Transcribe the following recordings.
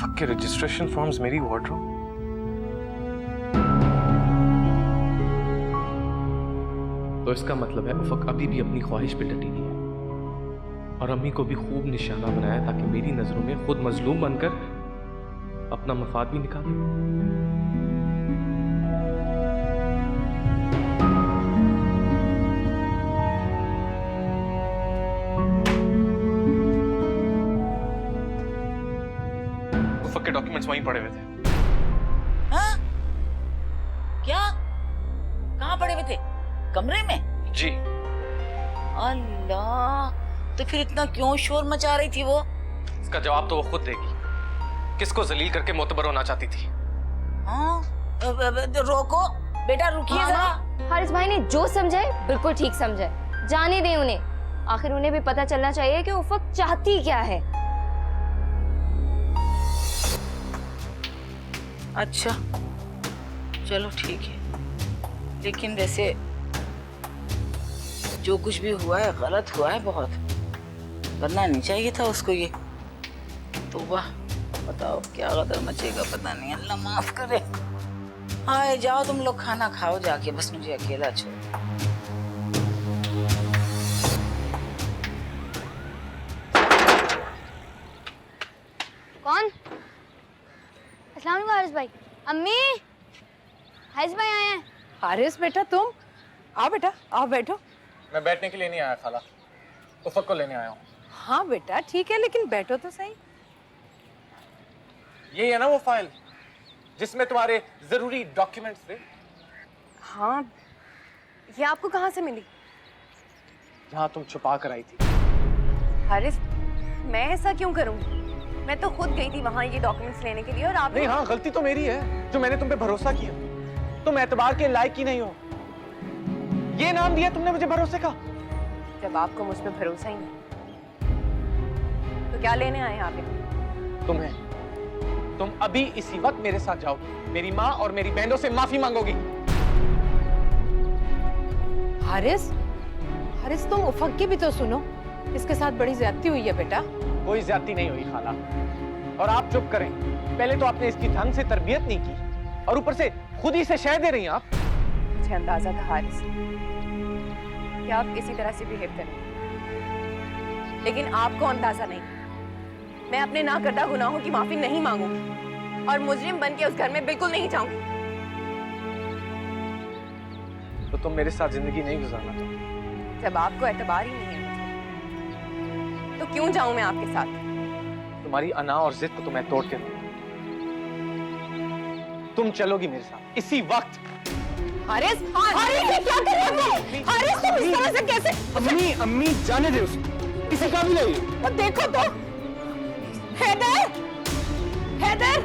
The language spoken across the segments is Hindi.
फक के रजिस्ट्रेशन फॉर्म्स मेरी वार्डरोब। तो इसका मतलब है उफक अभी भी अपनी ख्वाहिश पे डटी हुई है और अम्मी को भी खूब निशाना बनाया ताकि मेरी नजरों में खुद मजलूम बनकर अपना मफाद भी निकाले। के डॉक्यूमेंट्स वहीं पड़े हुए थे। हाँ? क्या? कहाँ पड़े हुए थे? कमरे में? जी। अल्लाह, तो फिर इतना क्यों शोर मचा रही थी वो? इसका जवाब तो वो खुद देगी। किसको जलील करके मोतबर होना चाहती थी? हाँ? रोको बेटा, रुकिए जरा। हारिस भाई ने जो समझा है बिल्कुल ठीक समझा है, जाने दें उन्हें। आखिर उन्हें भी पता चलना चाहिए कि उफक चाहती क्या है। अच्छा चलो ठीक है, लेकिन वैसे जो कुछ भी हुआ है गलत हुआ है बहुत, करना नहीं चाहिए था उसको ये। तो वाह, बताओ क्या गदर मचेगा पता नहीं, अल्लाह माफ करे। हाँ जाओ तुम लोग खाना खाओ जाके, बस मुझे अकेला छोड़ो। कौन? अस्सलाम वालेकुम हारिस भाई। अम्मी, हारिस भाई आए हैं। हारिस बेटा तुम आओ, बेटा आओ बैठो। मैं बैठने के लिए नहीं आया खाला, उफक को लेने आया हूँ। हाँ बेटा ठीक है, लेकिन बैठो तो सही। ये है ना वो फाइल जिसमें तुम्हारे जरूरी डॉक्यूमेंट्स थे? हाँ, ये आपको कहाँ से मिली? जहाँ तुम छुपा कर आई थी। हारिस, मैं ऐसा क्यों करूँ? मैं तो खुद गई थी वहाँ ये डॉक्यूमेंट्स लेने के लिए, और आप नहीं, हाँ गलती तो मेरी है जो मैंने तुम पे भरोसा किया। तुम एतबार के लायक ही नहीं हो। ये नाम दिया तुमने मुझे भरोसे का। जब आपको मुझ पे भरोसा ही नहीं तो क्या लेने आए आप यहाँ? तुम्हें, तुम अभी इसी वक्त मेरे साथ जाओ, मेरी माँ और मेरी बहनों से माफी मांगोगी। हारिस, हारिस तुम उफक की भी तो सुनो, इसके साथ बड़ी ज्यादती हुई है बेटा। कोई ज्यादती नहीं हुई खाला, और आप चुप करें। पहले तो आपने इसकी ढंग से तरबियत नहीं की और ऊपर से खुद ही से शह दे रही हैं आप। मुझे अंदाजा था हारिस कि आप इसी तरह से बिहेव करें, लेकिन आपको अंदाजा नहीं। मैं अपने नाकर्दा गुनाहों की माफी नहीं मांगूंगी और मुजरिम बन के उस घर में बिल्कुल नहीं जाऊंगी। तो तुम मेरे साथ जिंदगी नहीं गुजारना चाहती? जब आपको एतबार ही नहीं है मुझे, तो क्यों जाऊं मैं आपके साथ? तुम्हारी अना और जिद को तो मैं तोड़ के दूंगा। तुम चलोगी मेरे साथ इसी वक्त। हारिस, हारिस ये क्या कर रहे हो? हारिस तुम इस तरह से कैसे? अम्मी, अम्मी जाने दे उसे, किसी का भी नहीं। और देखो तो, हैदर, हैदर,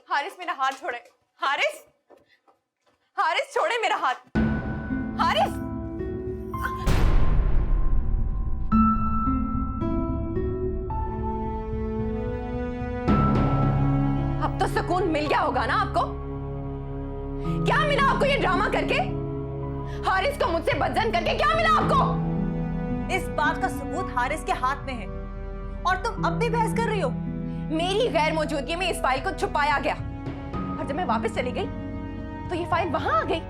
हारिस मेरा हाथ छोड़े। हारिस, हारिस छोड़े मेरा हाथ। हारिस, अब तो सुकून मिल गया होगा ना आपको? क्या मिला आपको ये ड्रामा करके? हारिस को मुझसे बदजन करके क्या मिला आपको? इस बात का सबूत हारिस के हाथ में है और तुम अब भी बहस कर रही हो। मेरी गैर मौजूदगी में इस फाइल को छुपाया गया और जब मैं वापस चली गई तो ये फाइल वहां आ गई।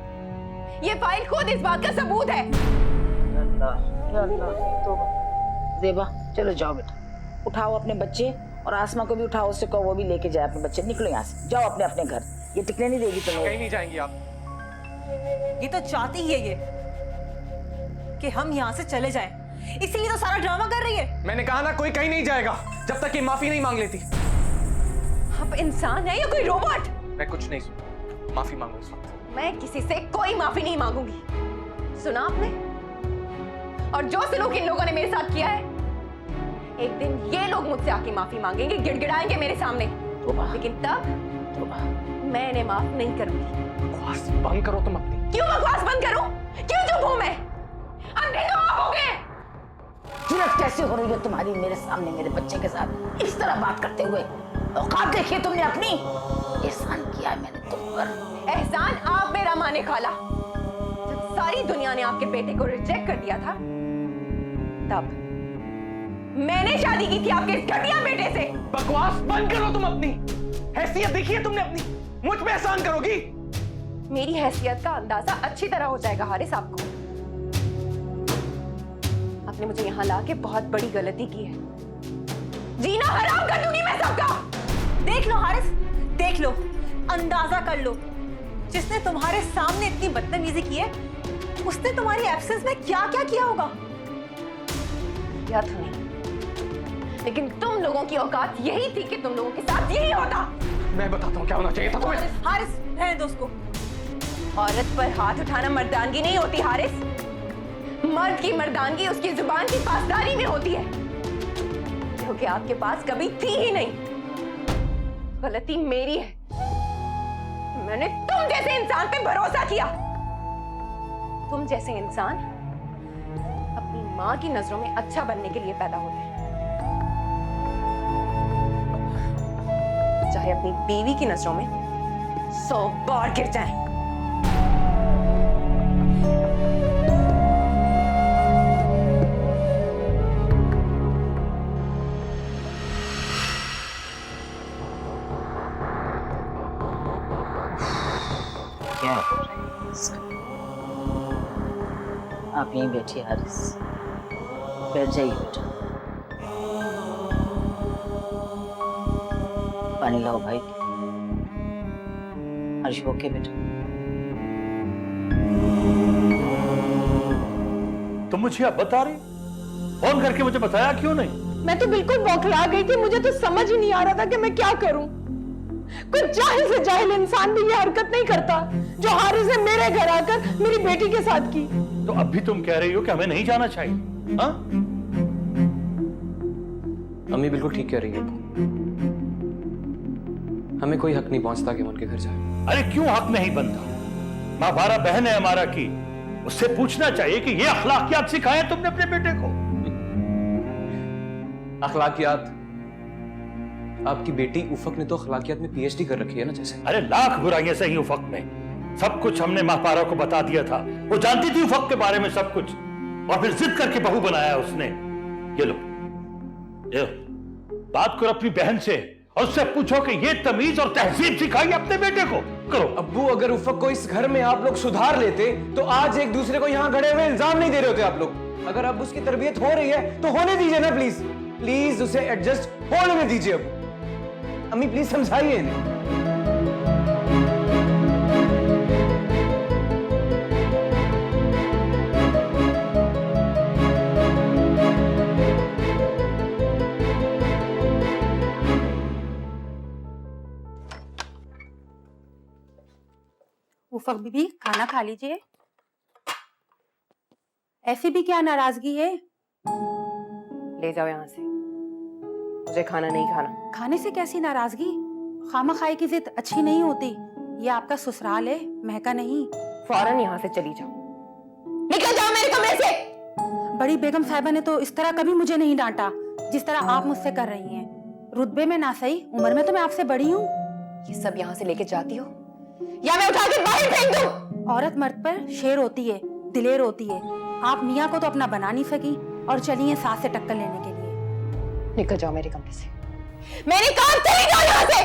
ये फाइल खुद इस बात का सबूत है। अल्लाह अल्लाह, तो ज़ेबा चलो जाओ बेटा, उठाओ अपने बच्चे और आसमा को भी उठाओ, उससे कहो वो भी लेके जाए अपने बच्चे। निकलो यहाँ से, जाओ अपने अपने घर, ये टिकने नहीं देगी तुम्हें। कहीं नहीं जाएंगी आप। ये तो चाहती ही है ये कि हम यहाँ से चले जाएं, इसीलिए तो सारा ड्रामा कर रही है। मैंने कहा ना कोई कहीं नहीं जाएगा जब तक ये माफी नहीं मांग लेती। आप इंसान है या कोई रोबोट? मैं कुछ नहीं सुना, माफी मांगो इस वक्त। मैं किसी से कोई माफी नहीं मांगूंगी, सुना आपने? और जो सलूक इन लोगों ने मेरे साथ किया है, एक दिन ये लोग मुझसे आके माफी मांगेंगे, गिड़गिड़ाएंगे मेरे सामने, लेकिन तब मैं इन्हें माफ नहीं करूंगी। बकवास बंद करो तुम अपनी। क्यों बकवास बंद करूं? क्यों चुप हूं मैं? अंधे तो आप हो गए। जुर्रत कैसे हो रही है तुम्हारी मेरे सामने मेरे बच्चे के साथ इस तरह बात करते हुए? औकात देखिए तुमने अपनी। एहसान किया है मैंने तुम पर। एहसान आप मेरा माने खाला। जब सारी दुनिया ने आपके बेटे को रिजेक्ट कर दिया था, तब मैंने शादी की थी आपके इस घटिया बेटे से। बकवास बंद करो तुम अपनी। हैसियत देखी है तुमने अपनी, मुझ पे एहसान करोगी? मेरी हैसियत का अंदाजा अच्छी तरह हो जाएगा हारिस आपको। आपने मुझे यहां लाके बहुत बड़ी गलती की है। जीना हराम कर दूंगी मैं सबका। देख लो हारिस, देख लो, अंदाजा कर लो, जिसने तुम्हारे सामने इतनी बदतमीजी की है उसने तुम्हारी एब्सेंस में क्या क्या किया होगा। या तो नहीं, लेकिन तुम लोगों की औकात यही थी कि तुम लोगों के साथ यही होता। मैं बताता हूँ क्या होना चाहिए था तुम्हें। हारिस, रहने दो उसको। औरत पर हाथ उठाना मर्दानगी नहीं होती हारिस। मर्द की मर्दानगी उसकी जुबान की पासदारी में होती है, जो कि आपके पास कभी थी ही नहीं। गलती मेरी है, मैंने तुम जैसे इंसान पे भरोसा किया। तुम जैसे इंसान अपनी माँ की नजरों में अच्छा बनने के लिए पैदा होते हैं, चाहे अपनी बीवी की नजरों में 100 बार गिर जाएं। क्या हो रहा है इसका? आप यहीं बैठिए हारिस, बैठ जाइए बेटा। पानी लाओ भाई। हर्ष ओके बेटा? तुम मुझे अब बता रही, फोन करके मुझे बताया क्यों नहीं? मैं तो बिल्कुल बौखला गई थी, मुझे तो समझ ही नहीं आ रहा था कि मैं क्या करूं। कुछ जाहिल से जाहिल इंसान भी ये हरकत नहीं करता जो हारिस ने मेरे घर आकर मेरी बेटी के साथ की। तो अब भी तुम कह रही हो कि हमें नहीं जाना चाहिए? हाँ? अम्मी बिल्कुल ठीक कह रही है। हमें कोई हक नहीं पहुंचता कि हम उनके घर जाए। अरे क्यों हक नहीं बनता? माँ 12 बहन है हमारा की, उससे पूछना चाहिए कि ये अखलाकियात सिखाए तुमने अपने बेटे को। अखलाकियात? आपकी बेटी उफक ने तो अखलाकियात में पीएचडी कर रखी है ना जैसे। अरे लाख बुराइयां सही उफक में, सब कुछ हमने माँ 12 को बता दिया था। वो जानती थी उफक के बारे में सब कुछ, और फिर जिद करके बहू बनाया उसने। ये लो, बात करो अपनी बहन से और उससे पूछो कि ये तमीज और तहजीब सिखाई अपने बेटे को। करो। अब्बू, अगर उफक को इस घर में आप लोग सुधार लेते तो आज एक दूसरे को यहाँ खड़े हुए इल्जाम नहीं दे रहे होते आप लोग। अगर अब उसकी तरबियत हो रही है तो होने दीजिए ना प्लीज। प्लीज उसे एडजस्ट होने दीजिए। अब अम्मी प्लीज समझाइए इन्हें। उफक बीबी, खाना खा लीजिए। ऐसी भी क्या नाराजगी है? ले जाओ यहाँ से, मुझे खाना नहीं खाना। खाने से कैसी नाराजगी? खामा-खाई की जिद अच्छी नहीं होती। ये आपका ससुराल है, महका नहीं। फौरन यहाँ से चली जाओ, निकल जाओ मेरे कमरे से। बड़ी बेगम साहिबा ने तो इस तरह कभी मुझे नहीं डांटा जिस तरह आप मुझसे कर रही हैं। रुतबे में ना सही, उम्र में तो मैं आपसे बड़ी हूँ। ये सब यहाँ से लेके जाती हो या मैं उठा के बाहर फेंक दूं? औरत मर्द पर शेर होती है, दिलेर होती है। आप मियाँ को तो अपना बना नहीं सकी और चली हैं सास से टक्कर लेने के लिए। निकल जाओ मेरे कमरे से। मैंने कहा चली जाओ यहाँ से।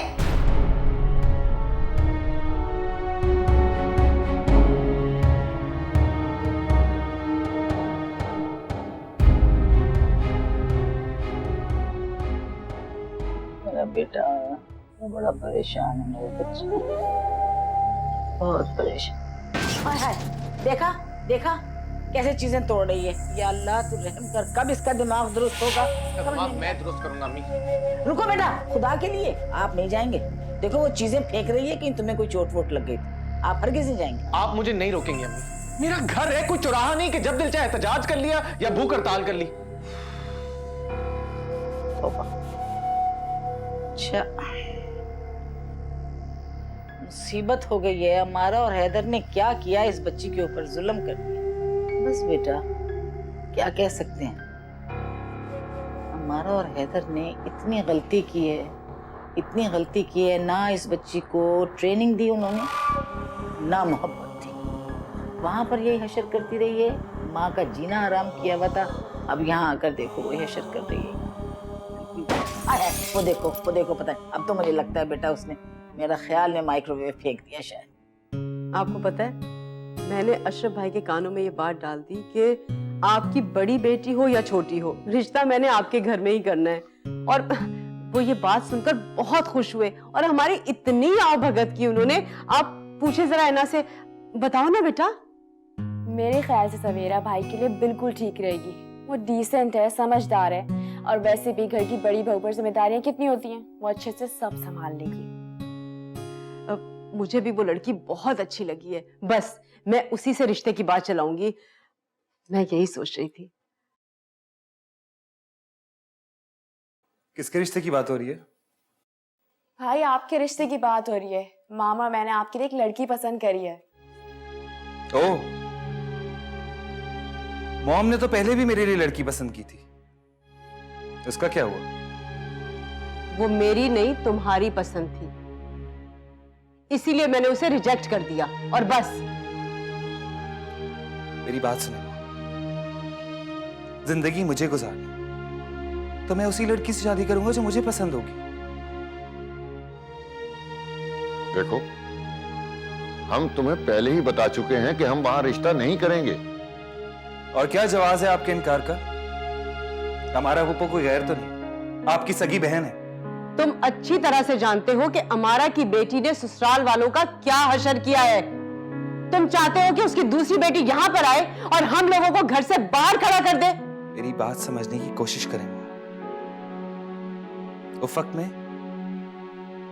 मेरा बेटा बड़ा परेशान है, मेरे बच्चे बहुत परेशान। हाय हाय, देखा देखा कैसे चीजें तोड़ रही है। या अल्लाह तू रहम कर, कब इसका दिमाग दुरुस्त होगा? दिमाग मैं दुरुस्त करूंगा अम्मी। रुको बेटा, खुदा के लिए आप नहीं जाएंगे। देखो वो चीजें फेंक रही है कि तुम्हें कोई चोट वोट लग गई थी। आप हरगिज़ नहीं जाएंगे। आप मुझे नहीं रोकेंगे अम्मी। मेरा घर है, कोई चौराहा नहीं कि जब दिल चाहे एहतजाज कर लिया या भूख हड़ताल कर ली। अच्छा, मुसीबत हो गई है। हमारा और हैदर ने क्या किया, इस बच्ची के ऊपर जुल्म कर दिया। बस बेटा, क्या कह सकते हैं। हमारा और हैदर ने इतनी गलती की है, इतनी गलती की है। ना इस बच्ची को ट्रेनिंग दी उन्होंने, ना मोहब्बत दी। वहां पर यही हशर करती रही है, माँ का जीना आराम किया हुआ था, अब यहाँ आकर देखो वही हशर कर रही है। वो देखो पता है, अब तो मुझे लगता है बेटा उसने मेरा ख्याल में माइक्रोवेव फेंक दिया शायद। आपको पता है, मैंने अशरफ भाई के कानों में ये बात डाल दी कि आपकी बड़ी बेटी हो या छोटी हो, रिश्ता मैंने आपके घर में ही करना है। और वो ये बात सुनकर बहुत खुश हुए और हमारी इतनी आवभगत की उन्होंने। आप पूछे जरा इना से, बताओ ना बेटा। मेरे ख्याल से सवेरा भाई के लिए बिल्कुल ठीक रहेगी। वो डिसेंट है, समझदार है, और वैसे भी घर की बड़ी बहू पर जिम्मेदारियां कितनी होती हैं, वो अच्छे से सब संभाल लेगी। मुझे भी वो लड़की बहुत अच्छी लगी है, बस मैं उसी से रिश्ते की बात चलाऊंगी। मैं यही सोच रही थी। किसके रिश्ते की बात हो रही है? भाई आपके रिश्ते की बात हो रही है। मामा, मैंने आपके लिए एक लड़की पसंद करी है। ओह, मॉम ने तो पहले भी मेरे लिए लड़की पसंद की थी, उसका क्या हुआ? वो मेरी नहीं तुम्हारी पसंद थी, इसीलिए मैंने उसे रिजेक्ट कर दिया और बस। मेरी बात सुनो, जिंदगी मुझे गुजारनी तो मैं उसी लड़की से शादी करूंगा जो मुझे पसंद होगी। देखो, हम तुम्हें पहले ही बता चुके हैं कि हम वहां रिश्ता नहीं करेंगे। और क्या जवाब है आपके इनकार का? हमारा पुप्पो कोई गैर तो नहीं, आपकी सगी बहन है। तुम अच्छी तरह से जानते हो कि अमारा की बेटी ने ससुराल वालों का क्या हशर किया है। तुम चाहते हो कि उसकी दूसरी बेटी यहाँ पर आए और हम लोगों को घर से बाहर खड़ा कर दे। मेरी बात समझने की कोशिश करेंगे। उफक में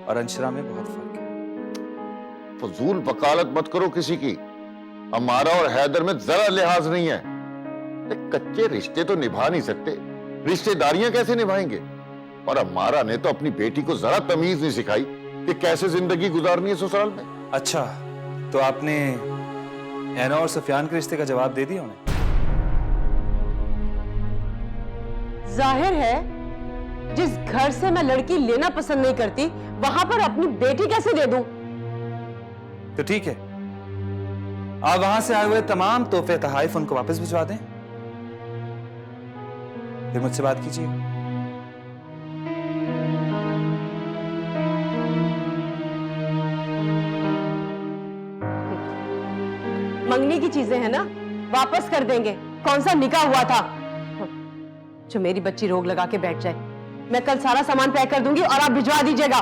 और अंशरा में बहुत फर्क है। फजूल वकालत मत करो किसी की। हमारा और हैदर में जरा लिहाज नहीं है। कच्चे रिश्ते तो निभा नहीं सकते, रिश्तेदारियां कैसे निभाएंगे? और हमारा ने तो अपनी बेटी को जरा तमीज नहीं सिखाई कि कैसे जिंदगी गुजारनी है ससुराल में। अच्छा, तो आपने ऐना और सुफियान के रिश्ते का जवाब दे दिया उन्हें? जाहिर है, जिस घर से मैं लड़की लेना पसंद नहीं करती, वहां पर अपनी बेटी कैसे दे दूं? तो ठीक है, आप वहां से आए हुए तमाम तोहफे तहाइफ उनको वापस भिजवा दें, फिर मुझसे बात कीजिए। मंगनी की चीजें हैं ना, वापस कर देंगे। कौन सा निकाह हुआ था जो मेरी बच्ची रोग लगा के बैठ जाए? मैं कल सारा सामान पैक कर दूंगी और आप भिजवा दीजिएगा।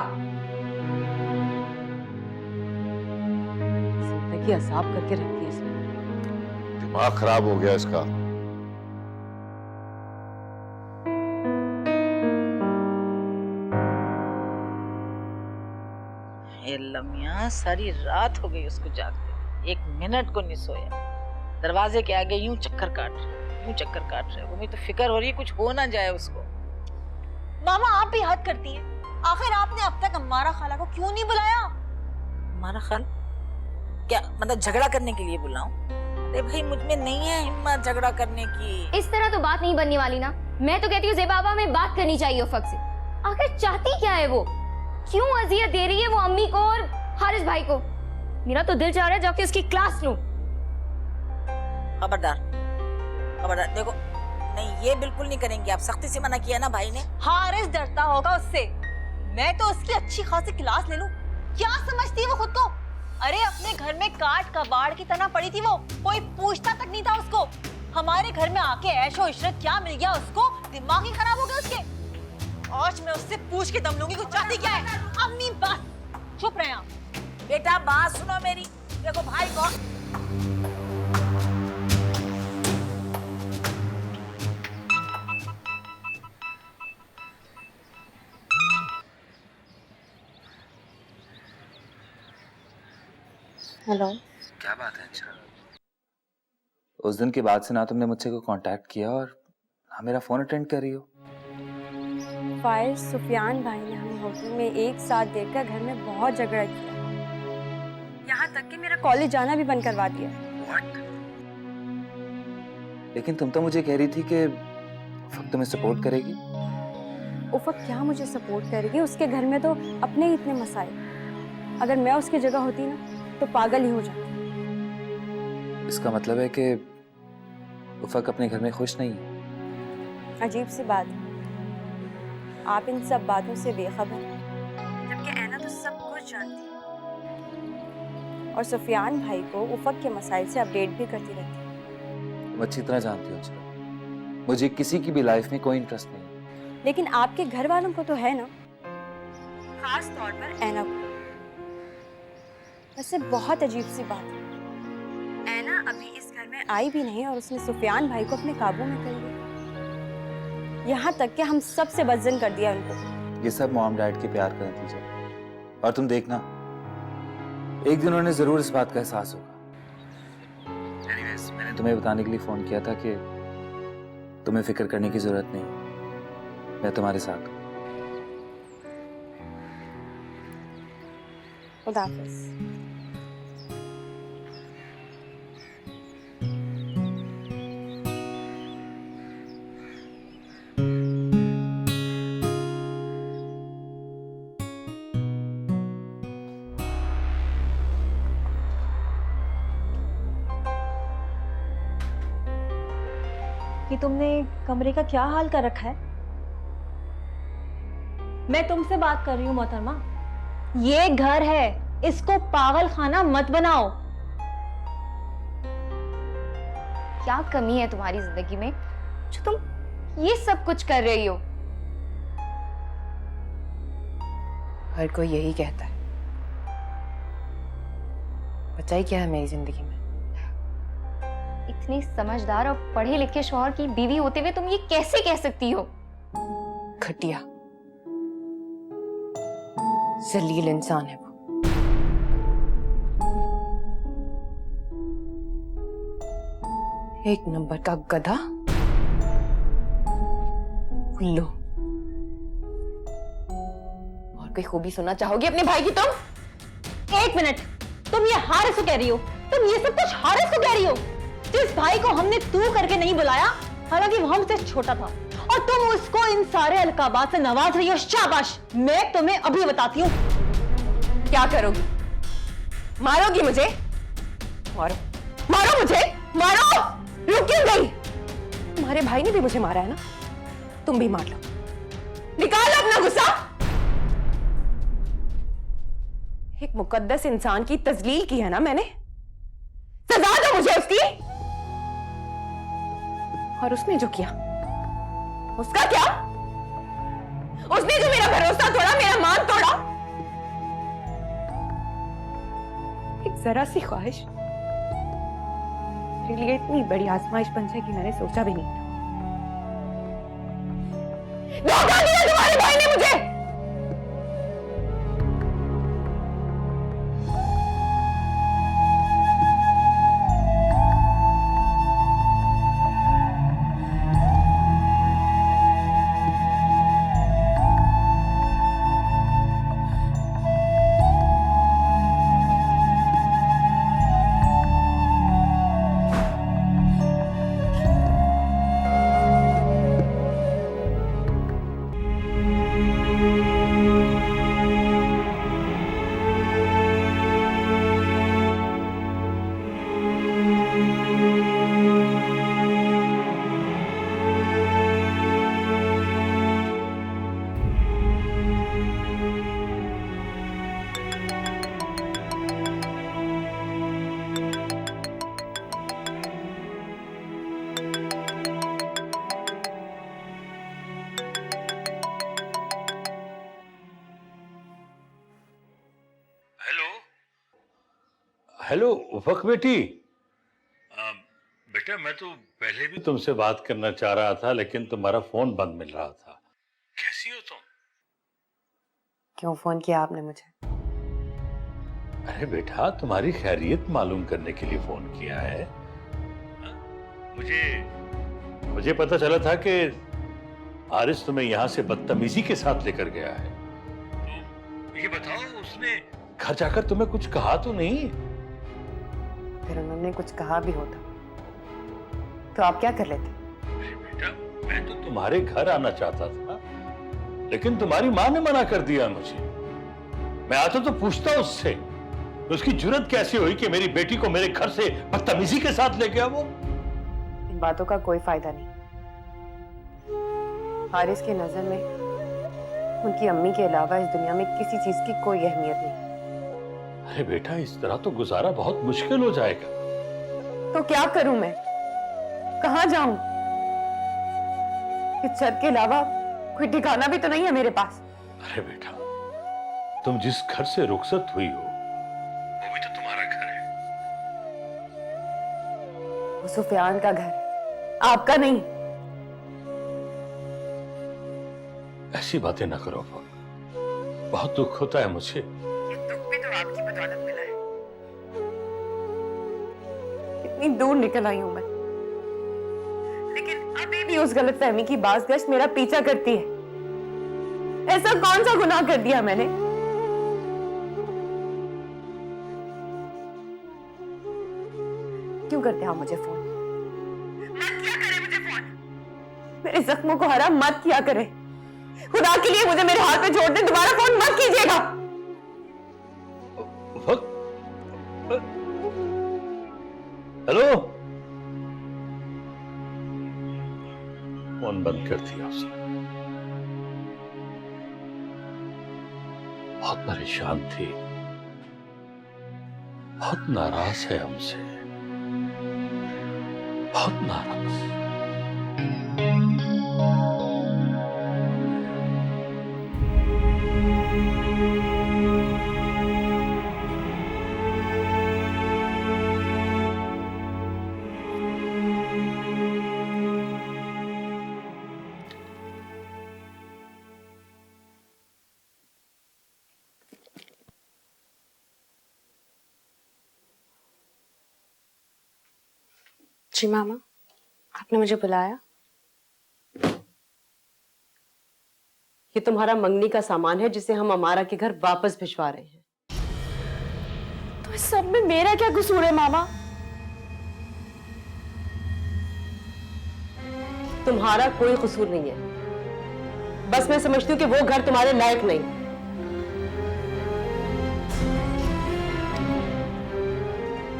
जिंदगी अजाब करके रखती है इसने। दिमाग खराब हो गया इसका। लम्या सारी रात हो गई उसको जागते, एक मिनट को नहीं सोया। दरवाजे के आगे यूं चक्कर काट रहे। वो मुझे तो फिक्र हो रही है कुछ हो ना जाए उसको। मामा, आप भी हद करती हैं। आखिर आपने अब तक अम्मारा खाला को क्यों नहीं बुलाया? हमारा खाल क्या मतलब झगड़ा करने के लिए बुलाऊं? अरे भाई, मुझ में नहीं है हिम्मत झगड़ा करने की। इस तरह तो बात नहीं बनने वाली ना। मैं तो कहती हूँ ज़ेबाबा में बात करनी चाहिए उफक से। आखिर चाहती क्या है वो? क्यों अजियत दे रही है वो अम्मी को और हारिस भाई को? मेरा तो दिल चाह रहा है जाके उसकी क्लास लूं। खबरदार देखो, नहीं ये बिल्कुल नहीं करेंगे आप, सख्ती से मना किया ना भाई ने। हारिस डरता होगा उससे। मैं तो उसकी अच्छी खासी क्लास ले लूं। क्या समझती है वो खुद को? अरे अपने घर में काट कबाड़ की तरह पड़ी थी वो, कोई पूछता तक नहीं था उसको। हमारे घर में आके ऐशो इशरत क्या मिल गया उसको? दिमाग ही खराब हो गया उसके। आज मैं उससे पूछ के दम लूंगी कुछ चाहती क्या है। अम्मी बस चुप रहे आप। बेटा बात सुनो मेरी, देखो भाई को हेलो, क्या बात है अंशरा? उस दिन के बाद से ना तुमने मुझसे कोई कांटेक्ट किया और ना मेरा फोन अटेंड कर रही हो। फाइल सुफियान भाई ने हमें होटल में एक साथ देखकर घर में बहुत झगड़ा किया, यहाँ तक कि मेरा कॉलेज जाना भी बंद करवा दिया। What? लेकिन तुम तो मुझे कह रही थी कि उफक तुम्हें सपोर्ट करेगी। उफक क्या मुझे सपोर्ट करेगी? उसके घर में तो अपने ही इतने मसाइल। अगर मैं उसकी जगह होती ना तो पागल ही हो जाती। इसका मतलब है कि उफक अपने घर में खुश नहीं है। अजीब सी बात है, आप इन सब बातों से बेखबर हैं, जबकि ऐना तो सब कुछ जानती है और सुफियान भाई को उफक के मसाइल से अपडेट भी करती रहती है। तुम अच्छी तरह जानती हो अजरा, मुझे किसी की भी लाइफ में कोई इंटरेस्ट नहीं है। लेकिन आपके घर वालों को तो है ना, खास तौर पर ऐना को। वैसे बहुत अजीब सी बात है, ऐना अभी इस घर में आई भी नहीं और उसने सुफियान भाई को अपने काबू में कर लिया, यहाँ तक कि हम सबसे बदजन कर दिया उनको। ये सब मॉम डैड के प्यार का नतीजा है। और तुम देखना, एक दिन उन्हें जरूर इस बात का एहसास होगा। एनीवेज, मैंने तुम्हें बताने के लिए फोन किया था कि तुम्हें फिक्र करने की जरूरत नहीं, मैं तुम्हारे साथ हूं। खुदा हाफिज। कि तुमने कमरे का क्या हाल कर रखा है? मैं तुमसे बात कर रही हूँ मोहतरमा, ये घर है, इसको पागल खाना मत बनाओ। क्या कमी है तुम्हारी जिंदगी में जो तुम ये सब कुछ कर रही हो? हर कोई यही कहता है, बचा ही क्या है मेरी जिंदगी में। इतनी समझदार और पढ़े लिखे शौहर की बीवी होते हुए तुम ये कैसे कह सकती हो? घटिया जलील इंसान है वो। एक नंबर का गधा, उल्लू। और कोई खूबी सुनना चाहोगी अपने भाई की तुम? एक मिनट, तुम ये हारिस को कह रही हो? तुम ये सब कुछ हारिस को कह रही हो? जिस भाई को हमने तू करके नहीं बुलाया, हालांकि वो हमसे छोटा था, और तुम उसको इन सारे अलकाबात से नवाज रही हो। शाबाश। मैं तुम्हें अभी बताती हूँ। क्या करोगी? मारोगी मुझे? मारो, मारो मुझे, मारो। रुक क्यों गई? तुम्हारे भाई ने भी मुझे मारा है ना, तुम भी मार लो। निकालो अपना गुस्सा। एक मुकद्दस इंसान की तजलील की है ना मैंने, सजा दो मुझे उसकी। और उसने जो किया, उसका क्या? उसने जो मेरा भरोसा तोड़ा, मेरा मान तोड़ा। एक जरा सी ख्वाहिश मेरे लिए इतनी बड़ी आजमाइश बन जाएगी, मैंने सोचा भी नहीं था। धोखा दिया तुम्हारे भाई ने मुझे। हेलो उफक बेटी। बेटा मैं तो पहले भी तुमसे बात करना चाह रहा था, लेकिन तुम्हारा फोन बंद मिल रहा था। कैसी हो तुम? क्यों फोन किया आपने मुझे? अरे बेटा, तुम्हारी खैरियत मालूम करने के लिए फोन किया है। मुझे पता चला था कि हारिस तुम्हें यहाँ से बदतमीजी के साथ लेकर गया है। तो ये बताओ, उसने घर जाकर तुम्हें कुछ कहा तो नहीं? फिर उन्होंने कुछ कहा भी होता तो आप क्या कर लेते? अरे बेटा, मैं तो तुम्हारे घर आना चाहता था, लेकिन तुम्हारी माँ ने मना कर दिया मुझे। मैं आता तो पूछता उससे, उसकी जुर्रत कैसे हुई कि मेरी बेटी को मेरे घर से बदतमीजी के साथ ले गया वो? इन बातों का कोई फायदा नहीं। हारिस की नजर में उनकी अम्मी के अलावा इस दुनिया में किसी चीज की कोई अहमियत नहीं। अरे बेटा, इस तरह तो गुजारा बहुत मुश्किल हो जाएगा। तो क्या करूं मैं? कहां जाऊं? इस छत के अलावा कोई ठिकाना भी तो नहीं है मेरे पास। अरे बेटा, तुम जिस घर से रुखसत हुई हो वो भी तो तुम्हारा घर है। वो सुफियान का घर है, आपका नहीं। ऐसी बातें ना करो, बहुत दुख होता है मुझे। ये दुख भी तो आपकी बदौलत मिला है। इतनी दूर निकल आई हूं मैं, लेकिन अभी भी उस गलतफहमी की बाज़गश्त मेरा पीछा करती है। ऐसा कौन सा गुनाह कर दिया मैंने? क्यों करते हैं आप मुझे फोन? मत किया करें मुझे फोन। मेरे जख्मों को हरा मत किया करें। खुदा के लिए मुझे मेरे हाथ पे छोड़ दें, दोबारा फोन मत कीजिएगा। हेलो, फोन बंद कर दिया उसने। बहुत परेशान थी, बहुत नाराज है हमसे, बहुत नाराज। जी मामा, आपने मुझे बुलाया? ये तुम्हारा मंगनी का सामान है जिसे हम अमारा के घर वापस भिजवा रहे हैं। तो इस सब में मेरा क्या कसूर है मामा? तुम्हारा कोई कसूर नहीं है, बस मैं समझती हूँ कि वो घर तुम्हारे लायक नहीं।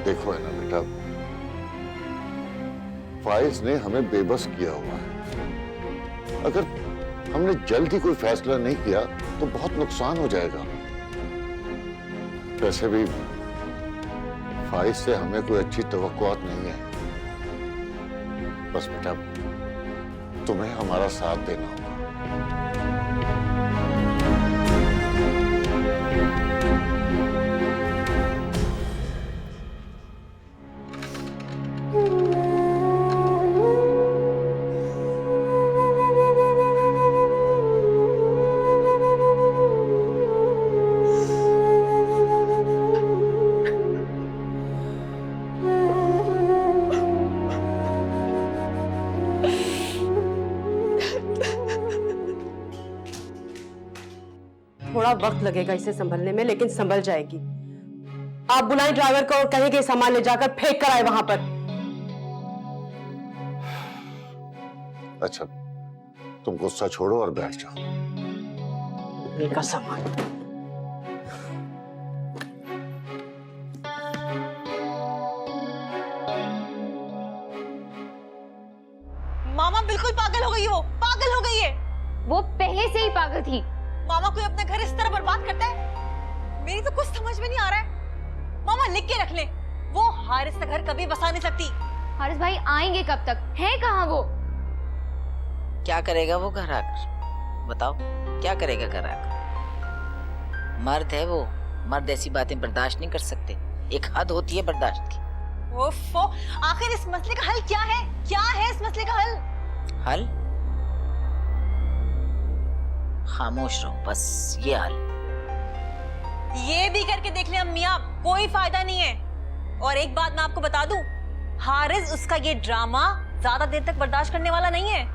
देखो है ना बेटा, फाइज ने हमें बेबस किया हुआ है। अगर हमने जल्दी कोई फैसला नहीं किया तो बहुत नुकसान हो जाएगा। वैसे भी फाइज से हमें कोई अच्छी तवक्कुआत नहीं है। बस बेटा, तुम्हें हमारा साथ देना होगा। थोड़ा वक्त लगेगा इसे संभलने में, लेकिन संभल जाएगी। आप बुलाएं ड्राइवर को और कहें कि सामान ले जाकर फेंक कर आए वहां पर। अच्छा, तुम गुस्सा छोड़ो और बैठ जाओ। का सामान मामा बिल्कुल पागल हो गई हो, पागल हो गई है। वो पहले से ही पागल थी। मामा कोई अपना घर इस तरह बर्बाद करता है? मेरी तो कुछ समझ में नहीं आ रहा है। मामा लिख के रख ले, वो हारिस का घर कभी बसा नहीं सकती। हारिस भाई आएंगे कब तक? है कहाँ वो? क्या करेगा वो घर आकर? बताओ, क्या करेगा घर आकर? मर्द है वो, मर्द ऐसी बातें बर्दाश्त नहीं कर सकते। एक हद होती है बर्दाश्त की। ओफो, आखिर इस मसले का हल क्या है? क्या है इस मसले का हल? हल? खामोश रहो, बस ये हाल। ये भी करके देख ले अम्मी आप, कोई फायदा नहीं है। और एक बात मैं आपको बता दूं, हारिस उसका ये ड्रामा ज्यादा देर तक बर्दाश्त करने वाला नहीं है।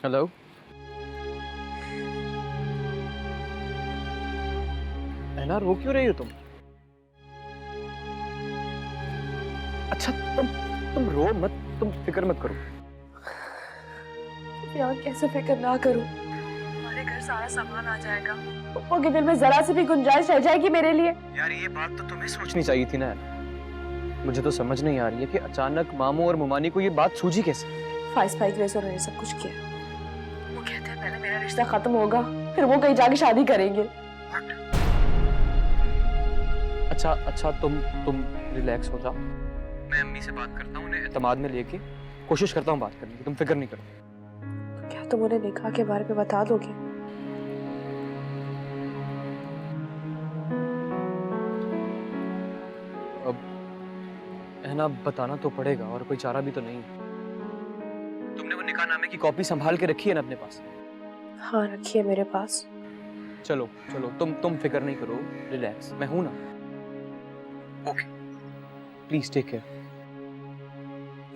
हेलो। ऐना रो क्यों रही हो तुम? अच्छा तुम रो मत, तुम फिक्र मत करो। यार कैसे फिक्र ना करूं, हमारे घर सारा सामान आ जाएगा, पप्पा के दिल में जरा सी भी गुंजाइश रह जाएगी मेरे लिए। यार ये बात तो तुम्हें सोचनी चाहिए थी ना। मुझे तो समझ नहीं आ रही है कि अचानक मामू और मुमानी को ये बात सूझी कैसे। फाइज भाई की वजह से उन्होंने सब कुछ किया। वो कहते हैं पहले मेरा रिश्ता खत्म होगा, फिर वो कहीं जाके शादी करेंगे। अच्छा तुम रिलैक्स हो जाओ। मैं अम्मी से बात करता हूँ, उन्हें एतमाद में लेके कोशिश करता हूँ बात करने की। तुम फिक्र नहीं करो। तो क्या तुम उन्हें निकाह के बारे में बता दोगे? अब है ना, बताना तो पड़ेगा और कोई चारा भी तो नहीं। तुमने वो निकाहनामे की कॉपी संभाल के रखी है ना अपने पास? हाँ रखी है मेरे पास। चलो तुम फिक्र नहीं करो, रिलैक्स, मैं हूं ना। Okay please take care.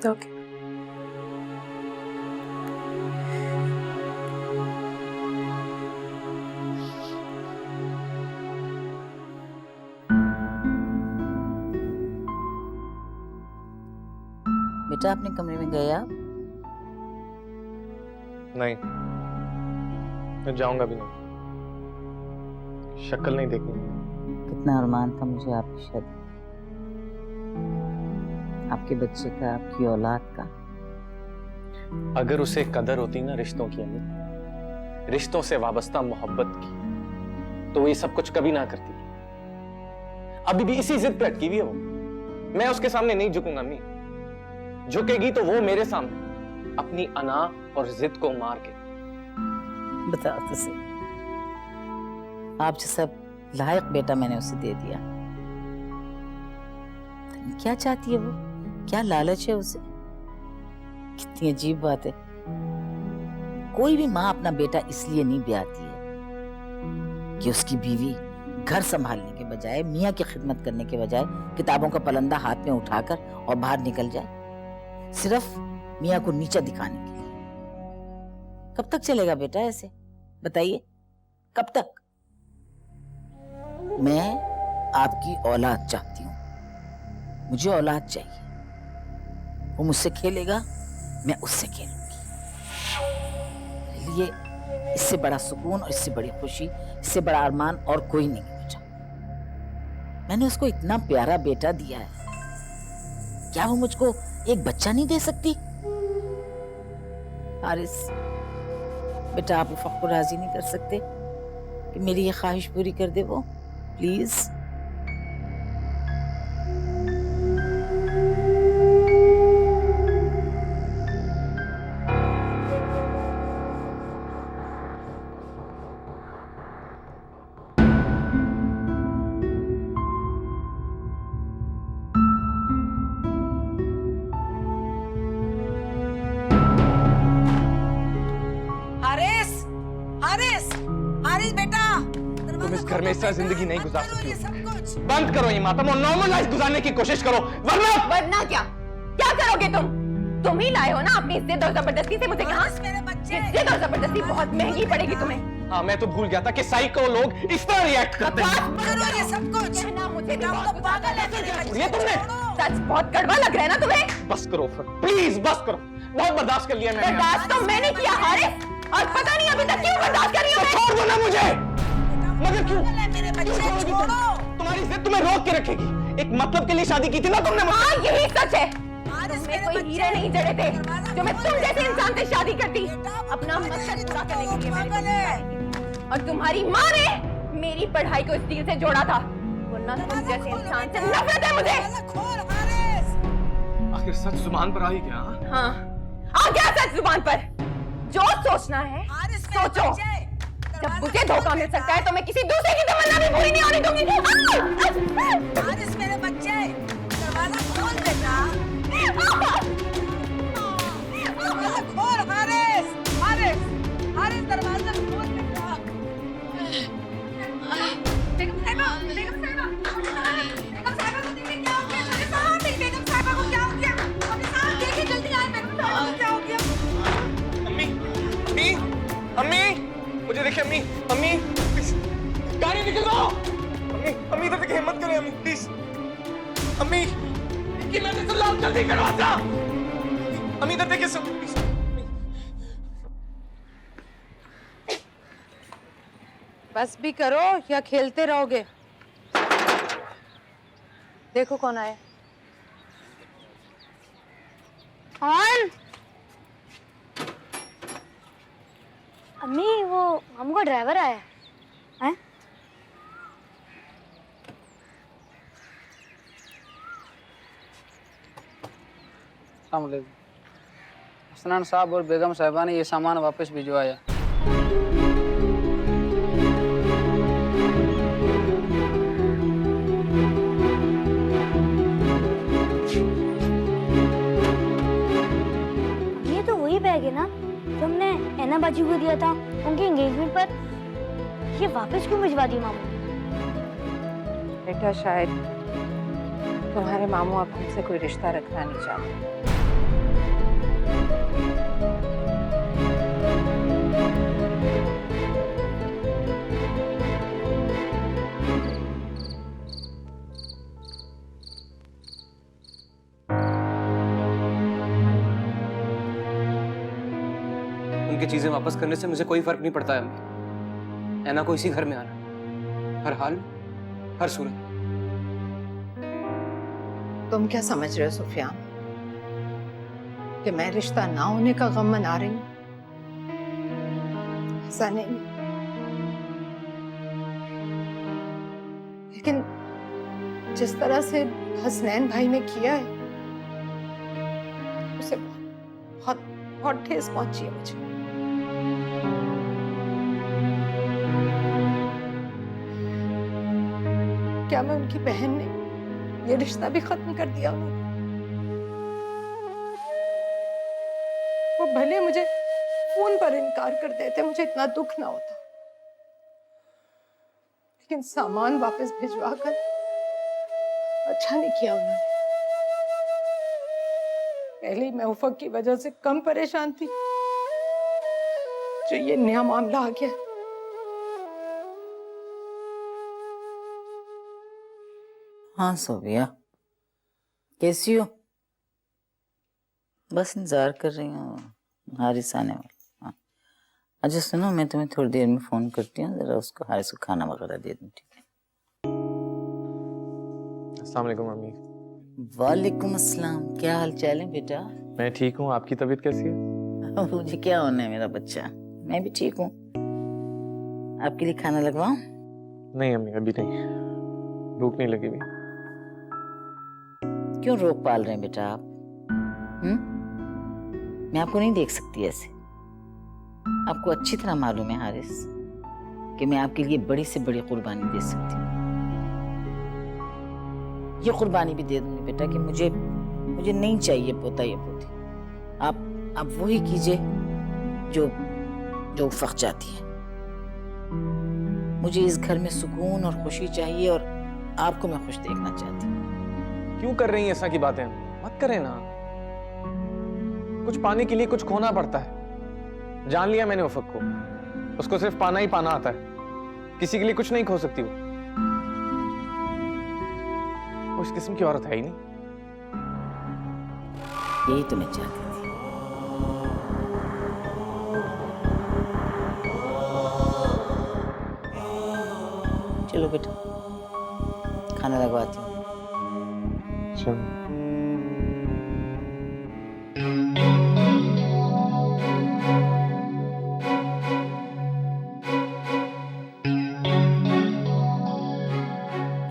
Okay. बेटा अपने कमरे में गए आप? नहीं, मैं जाऊंगा भी नहीं। शक्ल नहीं देखनी। कितना अरमान था मुझे आपकी शादी, आपके बच्चे का, आपकी औलाद का। अगर उसे कदर होती ना रिश्तों की, अम्मी, रिश्तों से वाबस्ता मोहब्बत की, तो वो ये सब कुछ कभी ना करती। अभी भी इसी जिद पे अटकी हुई है वो। मैं उसके सामने नहीं झुकूंगा अम्मी। झुकेगी तो वो मेरे सामने, अपनी अना और जिद को मार के। बताओ तो सही, आप जैसा लायक बेटा मैंने उसे दे दिया, क्या चाहती है वो, क्या लालच है उसे? कितनी अजीब बात है। कोई भी माँ अपना बेटा इसलिए नहीं ब्याहती है कि उसकी बीवी घर संभालने के बजाय, मियाँ की खिदमत करने के बजाय किताबों का पलंदा हाथ में उठाकर और बाहर निकल जाए, सिर्फ मियाँ को नीचा दिखाने के लिए। कब तक चलेगा बेटा ऐसे, बताइए कब तक? मैं आपकी औलाद चाहती हूँ, मुझे औलाद चाहिए। वो मुझसे खेलेगा, मैं उससे खेलूंगी। मेरे लिए इससे बड़ा सुकून और इससे बड़ी खुशी, इससे बड़ा अरमान और कोई नहीं बेटा। मैंने उसको इतना प्यारा बेटा दिया है, क्या वो मुझको एक बच्चा नहीं दे सकती? हारिस बेटा, आप उफ़क़ को राजी नहीं कर सकते कि मेरी ये ख्वाहिश पूरी कर दे वो, प्लीज? हारिस, हारिस, हारिस बेटा, तुम इस घर में इस तरह जिंदगी नहीं गुजार सकती हो। बंद करो ये मातम और नॉर्मल लाइफ गुजारने की कोशिश करो, वरना क्या करोगे तुम ही लाए हो ना अपनी इज्जत और जबरदस्ती से मुझे यहाँ। इज्जत और जबरदस्ती बहुत महंगी पड़ेगी तुम्हें। हाँ, मैं तो भूल गया था कि साइको लोग इस तरह रिएक्ट करते हैं। ये सब कुछ मुझे पागल है ये तुमने सच बहुत कड़वा लग रहा है ना तुम्हें। बस करो फिर, प्लीज बस करो। बहुत बर्दाश्त कर लिया मैंने। बर्दाश्त तो मैंने किया हारिस, और पता नहीं अभी तक क्यों बर्दाश्त कर रही हो। छोड़ दो ना मुझे। मगर क्यों? मेरे बच्चे छोड़ो। तुम्हारी जिद तुम्हें रोक के रखेगी। एक मतलब के लिए शादी की थी ना तुमने मुझसे। हाँ यही सच है। तुम्हें कोई हीरे नहीं जड़े थे जो मैं तुम जैसे इंसान से शादी करती, अपना मकसद पूरा करने के लिए। और तुम्हारी माँ ने मेरी पढ़ाई को इस दिल से जोड़ा था, वरना तुम जैसे इंसान से नफरत है मुझे। आखिर सच जुबान पर आ ही गया। हाँ आ गया सच जुबान पर। जो सोचना है सोचो। जब मुझे धोखा मिल सकता है तो मैं किसी दूसरे की तमन्ना भी पूरी नहीं होने दूंगी। हारिस मेरे बच्चे, दरवाजा खोल बेटा। दरवाजा खोल हारिस, हारिस, हारिस दरवाजा खोल बेटा। बेगम साहिबा, बेगम साहिबा, बेगम साहिबा को देखिए क्या हो गया। मेरे साहब, बेगम साहिबा को क्या हो गया? अपने साहब देखिए जल्दी आए, बेगम साहिबा को क्या हो गया? अम्मी, अम्मी, अम्मी, मुझे देखिए अम्मी, अम्मी, गाड़ी निकल दो। अम्मी इधर देखिए, हिम्मत करें अम्मी प्लीज। अम्मी कि मैंने सुन ला, जल्दी करो आजा। अम्मी इधर देखिए सब प्लीज। बस भी करो या खेलते रहोगे? देखो कौन आया। कौन? अम्मी वो हमको ड्राइवर आया है। हसनान साहब और बेगम साहिबा ने ये सामान वापस भिजवाया। ये तो वही बैग है ना जो हमने ऐना बाजी को दिया था उनके एंगेजमेंट पर। ये वापस क्यों भिजवा दी मामू? बेटा शायद तुम्हारे मामू अब हमसे कोई रिश्ता रखना नहीं चाहते। उनकी चीजें वापस करने से मुझे कोई फर्क नहीं पड़ता है अम्मी। ऐना को इसी घर में आना, हर हाल में, हर सूरत। तुम क्या समझ रहे हो सुफियान कि मैं रिश्ता ना होने का गम मना रही हूँ? ऐसा नहीं, लेकिन जिस तरह से हसनैन भाई ने किया है उसे बहुत बहुत ठेस पहुंची है मुझे। क्या मैं उनकी बहन ने ये रिश्ता भी खत्म कर दिया उन्होंने? वो भले मुझे फोन पर इनकार कर देते, मुझे इतना दुख ना होता, लेकिन सामान वापस भिजवा कर अच्छा नहीं किया उन्होंने। पहले ही मैं उफक की वजह से कम परेशान थी, जो ये नया मामला आ गया। हाँ सोबिया, कैसी हो? बस इंतजार कर रही हूँ हारिस आने वाला। हाँ अच्छा सुनो, मैं तुम्हें थोड़ी देर में फोन करती हूँ, जरा उसको हारिस को खाना वगैरह दे दूँ, ठीक है? अस्सलाम वालेकुम अम्मी। वालेकुम अस्सलाम। क्या हाल चाल है बेटा? मैं ठीक हूँ, आपकी तबीयत कैसी है? मुझे क्या होना है मेरा बच्चा, मैं भी ठीक हूँ। आपके लिए खाना लगवाऊं? नहीं अम्मी अभी नहीं, भूख नहीं लगी भी। क्यों रोक पाल रहे हैं बेटा आप? मैं आपको नहीं देख सकती ऐसे। आपको अच्छी तरह मालूम है हारिस कि मैं आपके लिए बड़ी से बड़ी कुर्बानी दे सकती हूँ। ये कुर्बानी भी दे दूंगी बेटा कि मुझे नहीं चाहिए पोता या पोती। आप वही कीजिए जो उफक चाहती है। मुझे इस घर में सुकून और खुशी चाहिए और आपको मैं खुश देखना चाहती हूँ। क्यों कर रही हैं ऐसा की बातें? मत करें ना, कुछ पाने के लिए कुछ खोना पड़ता है। जान लिया मैंने उफक को, उसको सिर्फ पाना ही पाना आता है, किसी के लिए कुछ नहीं खो सकती वो इस किस्म की औरत है ही नहीं। यही तो मैं चाहती थी। चलो बेटा खाना लगवाती हूँ।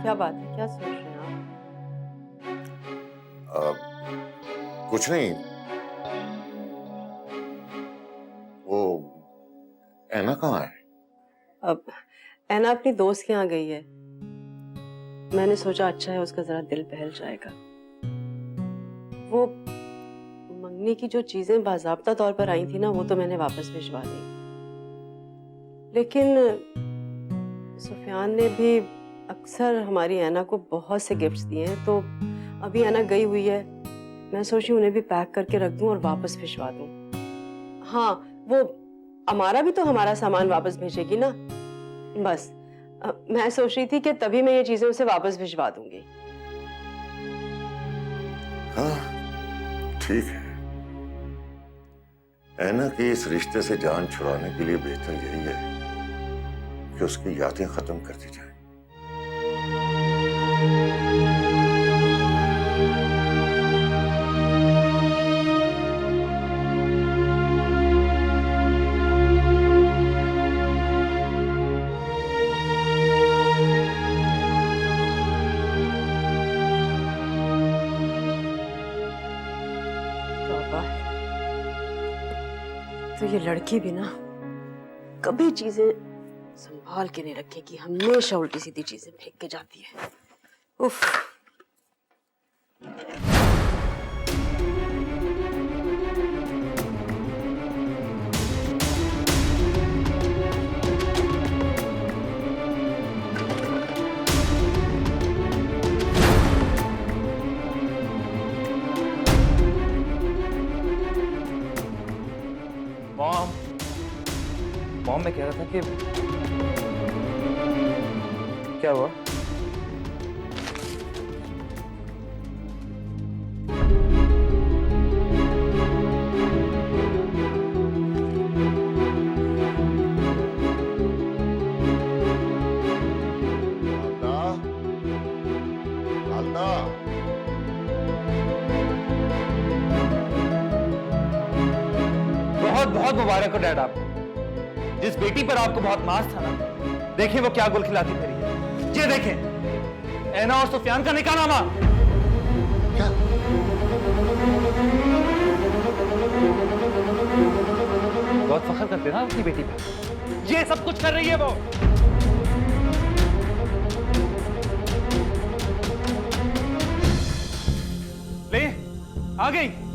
क्या बात है, क्या सोच रहे हैं आप? कुछ नहीं, वो ऐना कहाँ है? अब ऐना अपनी दोस्त के यहाँ गई है। मैंने सोचा अच्छा है उसका जरा दिल बहल जाएगा। वो मंगनी की जो चीजें बाज़ाब्ता तौर पर आई थी ना, वो तो मैंने वापस भिजवा दी, लेकिन सुफियान ने भी अक्सर हमारी ऐना को बहुत से गिफ्ट्स दिए हैं, तो अभी ऐना गई हुई है, मैं सोची उन्हें भी पैक करके रख दूं और वापस भिजवा दूं। हाँ वो हमारा भी तो हमारा सामान वापस भेजेगी ना, बस मैं सोच रही थी कि तभी मैं ये चीजें उसे वापस भिजवा दूंगी। हाँ ठीक है, ऐना के इस रिश्ते से जान छुड़ाने के लिए बेहतर यही है कि उसकी यादें खत्म कर दी जाए। तो ये लड़की भी ना कभी चीजें संभाल के नहीं रखेगी, हमेशा उल्टी सीधी चीजें फेंक के जाती है। उफ। मॉम मैं कह रहा था कि क्या हुआ? बहुत बहुत मुबारक हो डैड आपको। जिस बेटी पर आपको बहुत मास था ना, देखिए वो क्या गुल खिलाती फिरी है। ये देखें, ऐना और सुफियान का निकाहनामा। क्या? बहुत फख्र करते ना अपनी बेटी पे। ये सब कुछ कर रही है वो। ले आ गई।